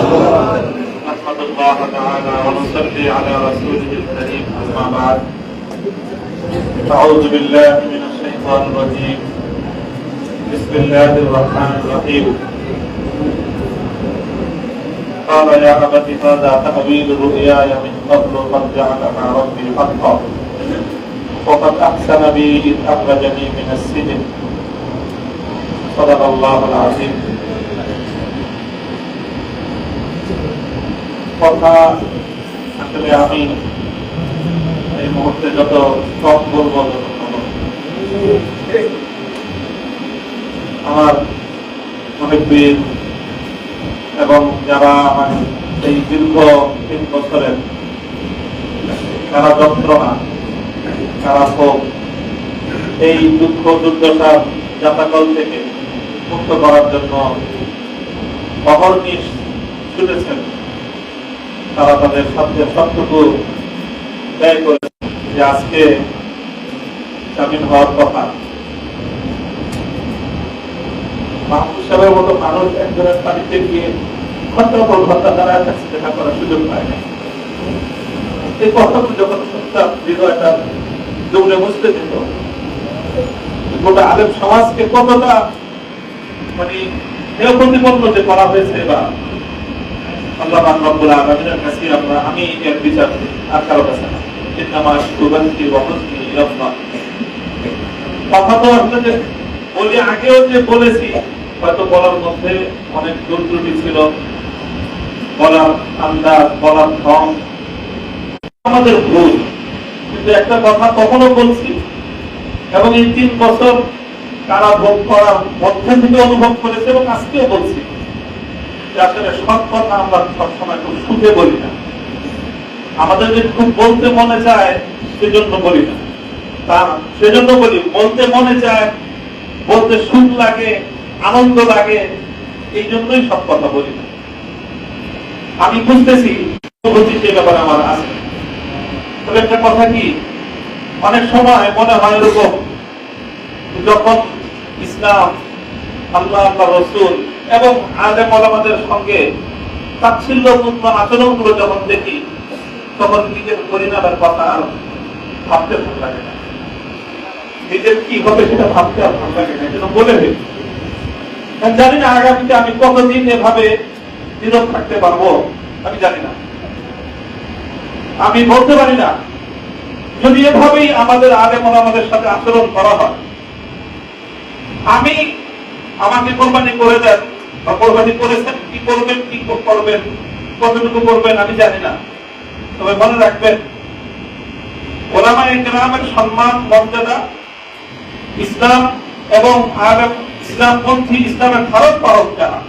نحمد الله تعالى ونصلي على رسوله الكريم أما بعد أعوذ بالله من الشيطان الرجيم بسم الله الرحمن الرحيم قال يا أبت هذا تأويل رؤياي من قبل قد جعلها ربي حقا وقد أحسن بي إذ أخرجني من السجن صدق الله العظيم কথা আসলে আমি এই মুহূর্তে যত কম বলবো আমার অনেক বীর এবং যারা আমার এই দীর্ঘ 3 বছরের সারা যন্ত্রণা সারা ক্ষোভ এই দুঃখ দুর্দশার যাতাকল থেকে মুক্ত করার জন্য অহর্নিশ ছুটেছেন, তারা তাদের সাথে সবটুকু ব্যয় করে যে আজকে জামিন হওয়ার কথা। মাহমুদ সাহেবের মতো মানুষ একজনের বাড়িতে গিয়ে ঘন্টার পর ঘন্টা দাঁড়ায় থাকছে, দেখা করার সুযোগ পায় না। এই কথাগুলো যখন শুনতাম হৃদয়টা দৌড়ে বসতে যেত, গোটা আলেম সমাজকে কতটা মানে প্রতিপন্ন যে করা হয়েছে বা আল্লাহ রাব্বুল আলামিনের কাছে আমি এর বিচার আর কারো কাছে না। কথা তো আসলে বলি, আগেও যে বলেছি হয়তো বলার মধ্যে অনেক ভুল ত্রুটি ছিল, বলার আন্দাজ বলার ঢং আমাদের ভুল, কিন্তু একটা কথা তখনও বলছি এবং এই 3 বছর কারা ভোগ করার মধ্যে থেকে অনুভব করেছে এবং আজকেও বলছি আসলে সব কথা আমরা সবসময় খুব সুখে বলি না, আমাদের যে খুব বলতে মনে চায় সেজন্য বলি না, তা সেজন্য বলি বলতে মনে চায়, বলতে সুখ লাগে আনন্দ লাগে, এই জন্যই সব কথা বলি না। আমি বুঝতেছি সেই ব্যাপারে আমার আছে, তবে একটা কথা কি অনেক সময় মনে হয় এরকম যখন ইসলাম আল্লাহ আল্লাহ রসুল এবং আলেম ওলামাদের সঙ্গে তাচ্ছিল্যপূর্ণ আচরণগুলো যখন দেখি তখন নিজের পরিণামের কথা আর ভাবতে ভালো লাগে না, নিজের কি হবে সেটা ভাবতে আর ভালো লাগে না, সেটা বলে দিই। জানি না আগামীতে আমি কতদিন এভাবে নীরব থাকতে পারবো আমি জানি না, আমি বলতে পারি না। যদি এভাবেই আমাদের আলেম ওলামাদের সাথে আচরণ করা হয়, আমাকে কোরবানি করে দেন বা কোরবানি করেছেন, কি করবেন কি করবেন কতটুকু করবেন আমি জানি না, তবে মনে রাখবেন ওলামায়ে কেরামের সম্মান মর্যাদা ইসলাম এবং আলেম ইসলামপন্থী ইসলামের ধারক পালক যারা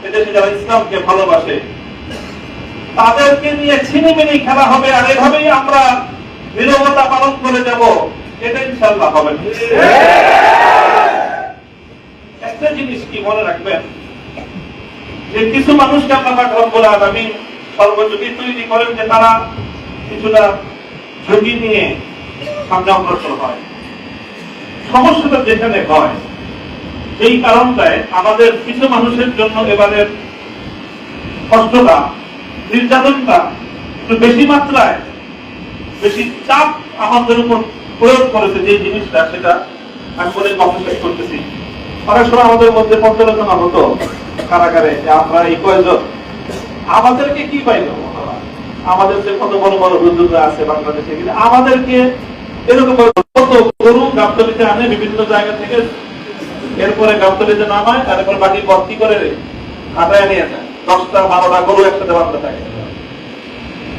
এদেশে যারা ইসলামকে ভালোবাসে তাদেরকে নিয়ে ছিনিমিনি খেলা হবে, আর এভাবেই আমরা নীরবতা পালন করে যাব, এটা ইনশাআল্লাহ হবে। একটা জিনিস কি মনে রাখবেন যে কিছু মানুষকে আল্লাহ পাক রব্বুল আলামিন সর্বযোগী তৈরি করেন যে তারা কিছুটা ঝুঁকি নিয়ে সামনে অগ্রসর হয়। সমস্যাটা যেখানে হয় সেই কারণটায় আমাদের কিছু মানুষের জন্য এবারের কষ্টটা নির্যাতনটা একটু বেশি মাত্রায় বেশি চাপ আমাদের উপর প্রয়োগ করেছে, যে জিনিসটা সেটা আমি বলে কমপ্লিট করতেছি। অনেক সময় আমাদের মধ্যে পর্যালোচনা হতো কারাগারে যে আমরা এই কয়েকজন আমাদেরকে কি পাইল, আমাদের যে কত বড় বড় হুজুররা আছে বাংলাদেশে, কিন্তু আমাদেরকে এরকম কত গরু গাবতলিতে আনে বিভিন্ন জায়গা থেকে, এরপরে গাবতলিতে নামায়, তারপরে বাকি ভর্তি করে হাতায় নিয়ে যায়। 10টা 12টা গরু একসাথে বাঁধতে থাকে।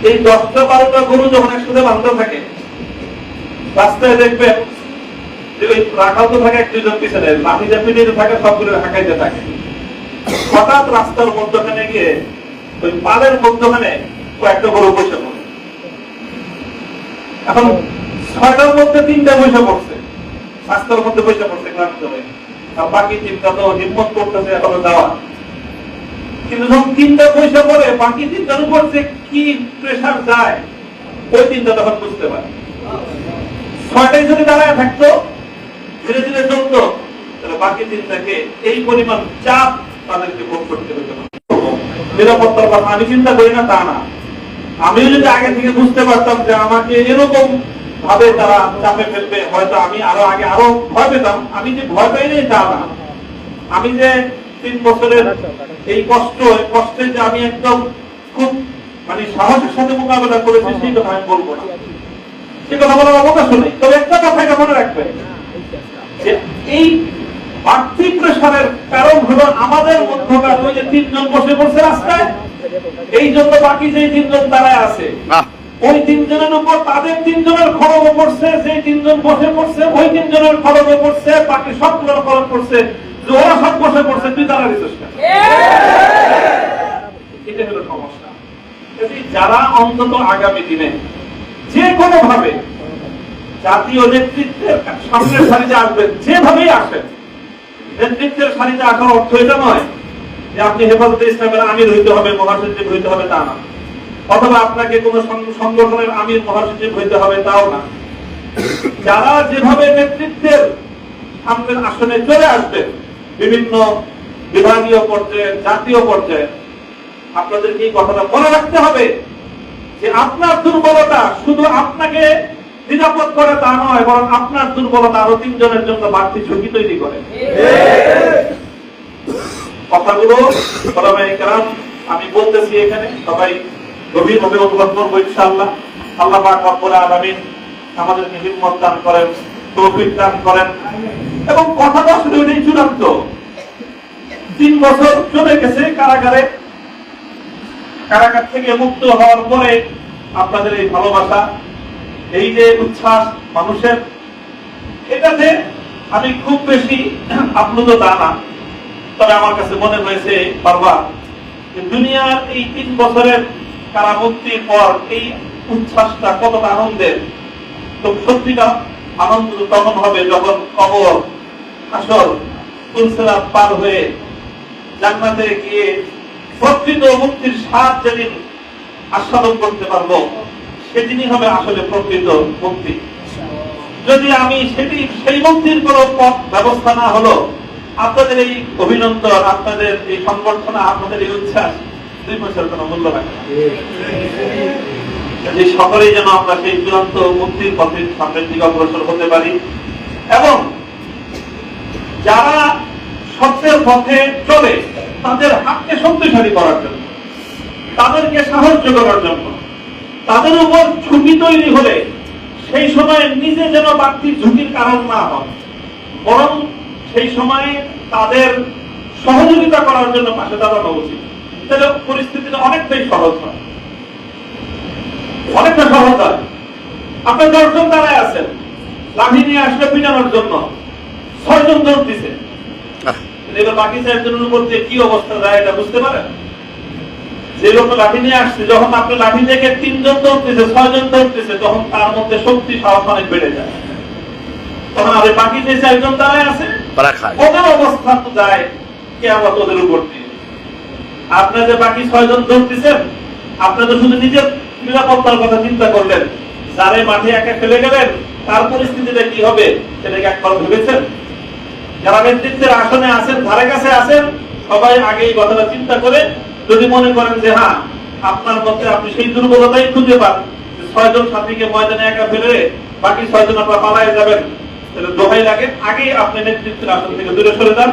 এই 10টা 12টা গরু যখন একসাথে বাঁধতে থাকে রাস্তায় দেখবেন যে ওই রাখাল তো থাকে 1-2 জন পিছনে, লাঠিতে পিটিয়ে থাকে, সবগুলো হাঁকাইতে থাকে। হঠাৎ রাস্তার মধ্যখানে গিয়ে ওই পালের মধ্যখানে কয়েকটা গরু বসে পড়ে। এখন 6টার মধ্যে 3টা বসে পড়ছে, রাস্তার মধ্যে বসে পড়ছে ক্লান্ত হয়ে, আর বাকি 3টা তো হিম্মত করতেছে এখনো যাওয়া। কিন্তু যখন 3টা বসে পড়ে বাকি 3টার উপর যে কি প্রেশার যায় ওই 3টা তখন বুঝতে পারে। 6টায় যদি দাঁড়ায় থাকতো ধীরে ধীরে চলতো, তাহলে বাকি 3টাকে এই পরিমাণ চাপ তাদেরকে ভোগ করতে হতো। নিরাপত্তার কথা আমি চিন্তা করি না তা না, আমিও যদি আগে থেকে বুঝতে পারতাম যে আমাকে এরকম ভাবে তারা চাপে ফেলবে, হয়তো আমি আরো ভয় পেতাম। আমি যে ভয় পাই নাই তা না, আমি যে 3 বছরের এই কষ্টে যে আমি একদম খুব মানে সাহসের সাথে মোকাবেলা করেছি সেই কথা আমি বলবো না, সে কথা বলার অবকাশ নেই। তবে একটা কথা এটা মনে রাখবে যে এই বাড়তি প্রেশারের কারণ হলো আমাদের মধ্যকার ওই যে 3 জন বসে পড়ছে রাস্তায়, এই জন্য বাকি যে 3 জন দাঁড়ায় আছে ওই 3 জনের উপর তাদের 3 জনের খরচও পড়ছে, যে 3 জন বসে পড়ছে ওই 3 জনের খরচও পড়ছে, বাকি সবগুলোর খরচ পড়ছে, যে ওরা সব বসে পড়ছে তুই দাঁড়া দিচ্ছিস কেন? এটা হলো সমস্যা। যারা অন্তত আগামী দিনে যে কোনো ভাবে জাতীয় নেতৃত্বের সামনের সারিতে আসবেন, যেভাবেই আসেন, নেতৃত্বের সারিতে আসার অর্থ এটা নয় যে আপনি হেফাজতে ইসলামের আমির হইতে হবে, মহাসচিব হইতে হবে, তা না, অথবা আপনাকে কোন সংগঠনের আমির মহাসচিব হইতে হবে, তাও না। যারা যেভাবে নেতৃত্বের সামনের আসনে চলে আসবেন বিভিন্ন বিভাগীয় পর্যায়ে, জাতীয় পর্যায়ে, আপনাদেরকে এই কথাটা মনে রাখতে হবে যে আপনার দুর্বলতা শুধু আপনাকে নিরাপদ করে তা নয়, বরং আপনার দুর্বলতা আরো 3 জনের জন্য বাড়তি ঝুঁকি তৈরি করে। কথাগুলো আমি বলতেছি এখানে সবাই গভীরভাবে অনুভব করবো ইনশাআল্লাহ। আল্লাহ পাক রব্বুল আলামিন আমাদেরকে হিম্মত দান করেন, তৌফিক দান করেন। এবং কথাটা আসলে ওইটাই চূড়ান্ত। 3 বছর চলে গেছে কারাগার থেকে মুক্ত হওয়ার পরে আপনাদের এই ভালোবাসা, এই যে উচ্ছ্বাস মানুষের, এটাতে আমি খুব বেশি আপ্লুত তা না। তবে আমার কাছে মনে হয়েছে বারবার যে দুনিয়ার এই 3 বছরের কারামুক্তির পর এই উচ্ছ্বাসটা কতটা আনন্দের। তো সত্যিকার আনন্দ তখন হবে যখন কবর, হাসর, পুলসিরাত পার হয়ে জান্নাতে গিয়ে প্রকৃত মুক্তির স্বাদ যেদিন আস্বাদন করতে পারবো, সেদিনই হবে আসলে প্রকৃত মুক্তি। যদি আমি সেই মুক্তির কোন পথ ব্যবস্থা না হলো, আপনাদের এই অভিনন্দন, আপনাদের এই সংবর্ধনা, আপনাদের এই উচ্ছ্বাস 2 পয়সার কোন মূল্য রাখে না। যে সকলেই যেন আমরা সেই চূড়ান্ত মুক্তির পথে সামনের দিকে অগ্রসর হতে পারি, এবং যারা সত্যের পথে চলে তাদের হাতকে শক্তিশালী করার জন্য, তাদেরকে সাহায্য করার জন্য, তাদের উপর ঝুঁকি তৈরি হলে সেই সময় নিজে যেন বাড়তি ঝুঁকির কারণ না হয়, বরং সেই সময়ে তাদের সহযোগিতা করার জন্য পাশে দাঁড়ানো উচিত। তাহলে পরিস্থিতিটা অনেকটাই সহজ হয়, অনেকটা সহজ হয়। আপনার 10 জন দাঁড়ায় আছেন, লাঠি নিয়ে আসলে পিটানোর জন্য 6 জন দৌড় দিছে, এবার বাকি 4 জনের উপর দিয়ে কি অবস্থা যায় এটা বুঝতে পারেন? যে লোক লাঠি নিয়ে আসছে, যখন আপনি লাঠি থেকে 3 জন দৌড়তেছে, 6 জন দৌড়তেছে, তখন তার মধ্যে শক্তি সাহস অনেক বেড়ে যায়। তখন আর বাকি যে 4 জন দাঁড়ায় আছে ওদের অবস্থা তো যায় কিয়ামত ওদের উপর দিয়ে। আপনারা যে বাকি 6 জন দৌড়তেছেন, আপনারা শুধু নিজের নিরাপত্তার কথা চিন্তা করলেন, যারে মাঠে একা ফেলে গেলেন তার পরিস্থিতিটা কি হবে সেটাকে একবার ভেবেছেন? যারা নেতৃত্বের আসনে আছেন, ধারে কাছে আছেন, সবাই আগে এই কথাটা চিন্তা করে যদি মনে করেন যে হ্যাঁ আপনার মধ্যে আপনি সেই দুর্বলতাই খুঁজে পান, 6 জন সাথীকে ময়দানে একা ফেলে বাকি 6 জন আপনারা পালায় যাবেন, তাহলে দোহাই লাগে আগে আপনি নেতৃত্বের আসন থেকে দূরে সরে যান।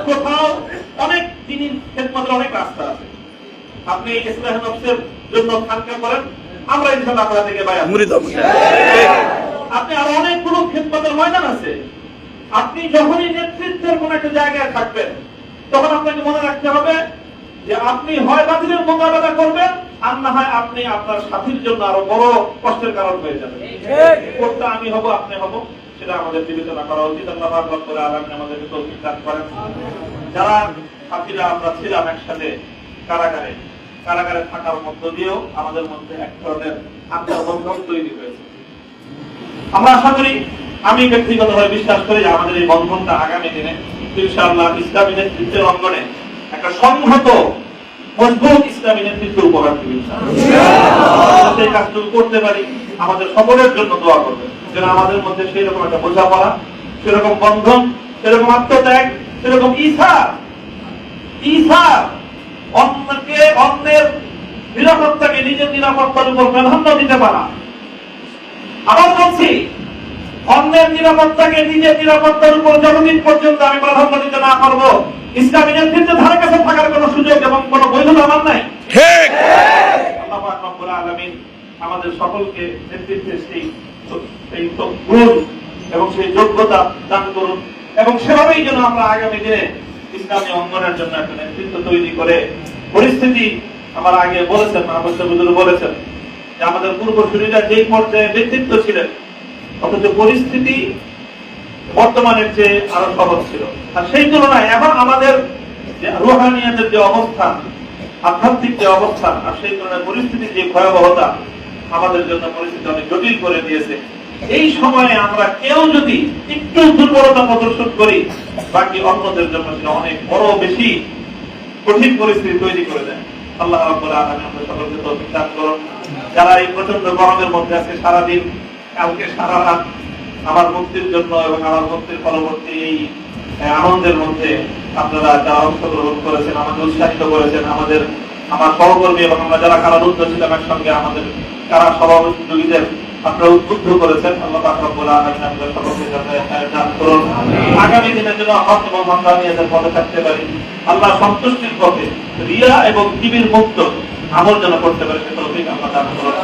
কোথাও অনেক দিনের খেদমতের অনেক রাস্তা আছে, আপনি ইসলাহ নফসের জন্য খানকা করেন, আমরা ইনশাআল্লাহ আপনারা থেকে বাইরে আপনি আরো অনেকগুলো খেদমতের ময়দান আছে। আপনি যখনই নেতৃত্বের কোন একটা জায়গায় থাকবেন, তখন আপনাকে মনে রাখতে হবে যে আপনি হয় বাতিলের মোকাবেলা করবেন, আর না হয় আপনি আপনার সাথীর জন্য আরো বড় কষ্টের কারণ হয়ে যাবে। কোনটা আমি হব, আপনি হব, সেটা আমাদের বিবেচনা করা উচিত। আল্লাহ পাক রব্বুল আলামিন আমাদেরকে তৌফিক দান করেন। যারা সাথীরা আমরা ছিলাম একসাথে কারাগারে থাকার মধ্য দিয়েও আমাদের মধ্যে এক ধরনের আন্তর্বন্ধন তৈরি হয়েছে। আমরা আশা করি, আমি ব্যক্তিগতভাবে বিশ্বাস করি যে আমাদের এই বন্ধনটা আগামী দিনে ইনশাআল্লাহ ইসলামী নেতৃত্বের অঙ্গনে একটা সংহত মজবুত ইসলামী নেতৃত্ব উপহার দিবে। যাতে কাজটুকু করতে পারি, আমাদের সকলের জন্য দোয়া করবেন যেন আমাদের মধ্যে সেই রকম একটা বোঝাপড়া, সেরকম বন্ধন, সেরকম আত্মত্যাগ, সেরকম ঈসা অন্যের নিরাপত্তাকে নিজের নিরাপত্তার উপর প্রাধান্য দিতে পারা। আবার বলছি, অন্যের নিরাপত্তাকে নিজের নিরাপত্তার উপর যতদিন পর্যন্ত আমি প্রাধান্য দিতে না পারবো, ইসলামী নেতৃত্বের ধারে কাছে থাকার কোন সুযোগ এবং কোন বৈধতা আমার নাই। ঠিক। আল্লাহ পাক রব্বুল আলামিন আমাদের সকলকে নেতৃত্বের সেই গুণ এবং সেই যোগ্যতা দান করুন, এবং সেভাবেই যেন আমরা আগামী দিনে ইসলামী অঙ্গনের জন্য একটা নেতৃত্ব তৈরি করে পরিস্থিতি, আমার আগে বলেছেন বলেছেন যে আমাদের পূর্বসূরীরা যেই পর্যায়ে নেতৃত্ব ছিলেন, অথচ পরিস্থিতি বর্তমানের চেয়ে আরো সহজ ছিল। আর সেই তুলনায় এখন আমাদের রুহানিয়াতের যে অবস্থান, আধ্যাত্মিক যে অবস্থান, আর সেই তুলনায় পরিস্থিতির যে ভয়াবহতা আমাদের জন্য পরিস্থিতি অনেক জটিল করে দিয়েছে। এই সময়ে আমরা কেউ যদি একটু দুর্বলতা প্রদর্শন করি, বাকি অন্যদের জন্য সেটা অনেক বড় বেশি কঠিন পরিস্থিতি তৈরি করে দেয়। আল্লাহ রাব্বুল আলামিন আমাদের সকলকে তৌফিক দান করুন। যারা এই প্রচন্ড গরমের মধ্যে আছে, সারাদিন কালকে সারা রাত আমার মুক্তির জন্য এবং আমার মুক্তির পরবর্তী এই আনন্দের মধ্যে আপনারা যারা অংশগ্রহণ করেছেন, আমাকে উৎসাহিত করেছেন, আমার সহকর্মী এবং আমরা যারা কারারুদ্ধ ছিলাম একসঙ্গে, আমাদের কারা সহযোগীদের আপনারা উদ্বুদ্ধ করেছেন। আল্লাহ পাক রব্বুল আলামিন আমাদের সকলকে দান করুন। আগামী দিনের জন্য হক এবং হাক্কানিয়াতের পথে থাকতে পারি, আল্লাহ সন্তুষ্টির পথে রিয়া এবং কিবির মুক্ত আমল যেন করতে পারি, সে তৌফিক আল্লাহ দান করুন।